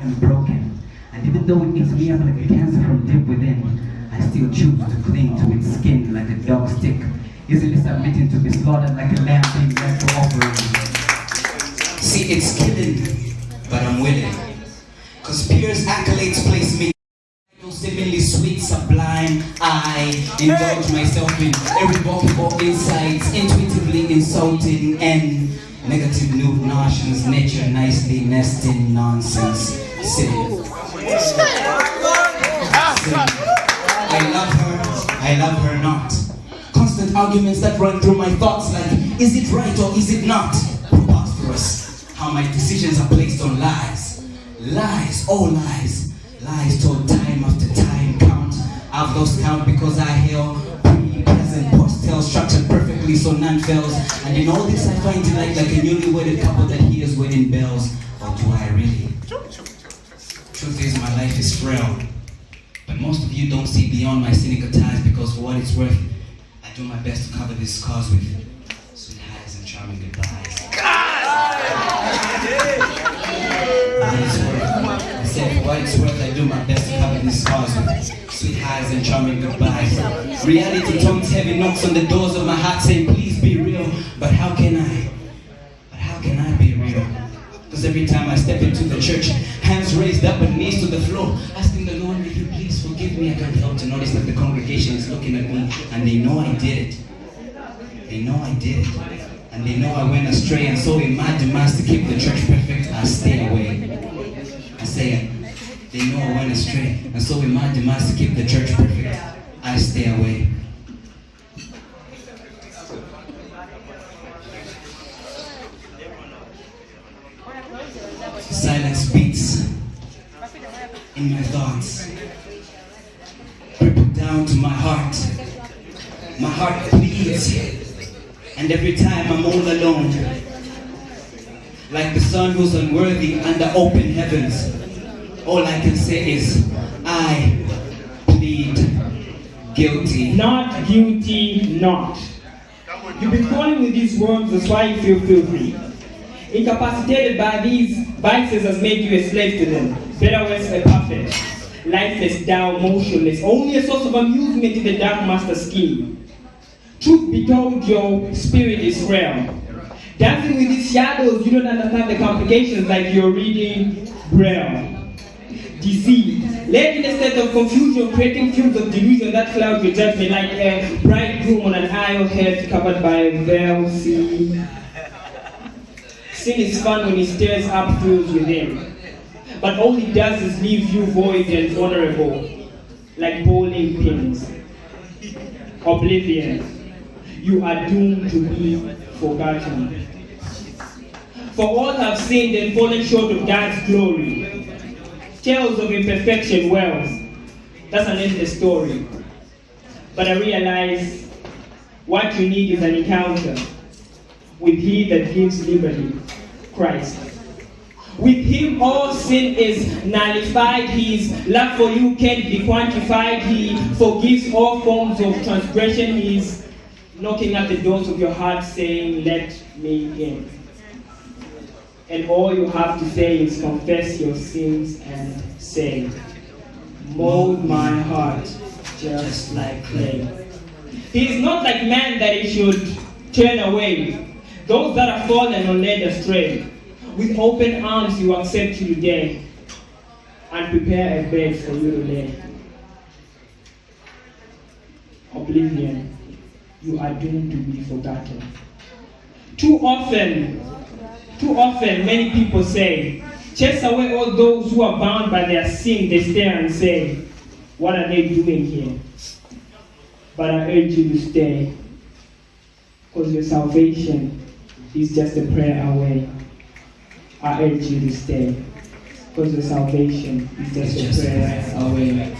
and broken. And even though it eats me up like a cancer from deep within, I still choose to cling to its skin like a dog stick, easily submitting to be slaughtered like a lamb being left for offering. See, it's killing, but I'm willing. Cause peers' accolades place me seemingly sweet, sublime. I indulge myself in irrevocable insights, intuitively insulting and negative nude notions, nature nicely nesting nonsense. Sin. I love her not. Constant arguments that run through my thoughts like, is it right or is it not? Preposterous. How my decisions are placed on lies. Lies, oh lies. Lies told time after time. Count, I've lost count because I hail pre-present post-tale structured perfectly so none fails. And in all this I find delight like a newly wedded couple that hears wedding bells. Or do I really? Truth is my life is frail. But most of you don't see beyond my cynical ties because for what it's worth, I do my best to cover these scars with sweet highs and charming goodbyes. I said for what it's worth, I do my best to cover these scars with sweet highs and charming goodbyes. Reality tongues heavy knocks on the doors of my heart saying please be real. But how can I? Be real? Because every time I step into the church, hands raised up and knees to the floor, asking the Lord, will you please forgive me? I can't help to notice that the congregation is looking at me and they know I did it. They know I did it. And they know I went astray, and so in my demands to keep the church perfect, I stay away. I say it. They know I went astray, and so in my demands to keep the church perfect, I stay away. Silence beats in my thoughts, ripple down to my heart. My heart bleeds, and every time I'm all alone, like the son who's unworthy under open heavens, all I can say is, I plead guilty. Not guilty, not. You've been calling with these words, that's why you feel filthy. Incapacitated by these vices has made you a slave to them. Better worse, a puppet. Lifeless, down, motionless, only a source of amusement in the dark master scheme. Truth be told, your spirit is frail. Dancing with these shadows, you don't understand the complications like you're reading Braille. Deceived, led in a state of confusion, creating fumes of delusion that cloud your judgment like a bridegroom on an aisle head covered by a veil. See, sin is fun when it stirs up thrills within, but all it does is leave you void and vulnerable, like bowling pins. Oblivion, you are doomed to be forgotten. For all have sinned and fallen short of God's glory. Tales of imperfection wells. That's an endless story. But I realize what you need is an encounter with He that gives liberty, Christ. With Him all sin is nullified. His love for you can't be quantified. He forgives all forms of transgression. He's knocking at the doors of your heart saying, let me in. And all you have to say is confess your sins and say, mold my heart just like clay. He is not like man that he should turn away. Those that are fallen or led astray, with open arms you accept you today and prepare a bed for you to lay. Oblivion, you are doomed to be forgotten. Too often, many people say, chase away all those who are bound by their sin. They stare and say, what are they doing here? But I urge you to stay, because your salvation is just a prayer away. I urge you to stay, because your salvation is just a prayer away.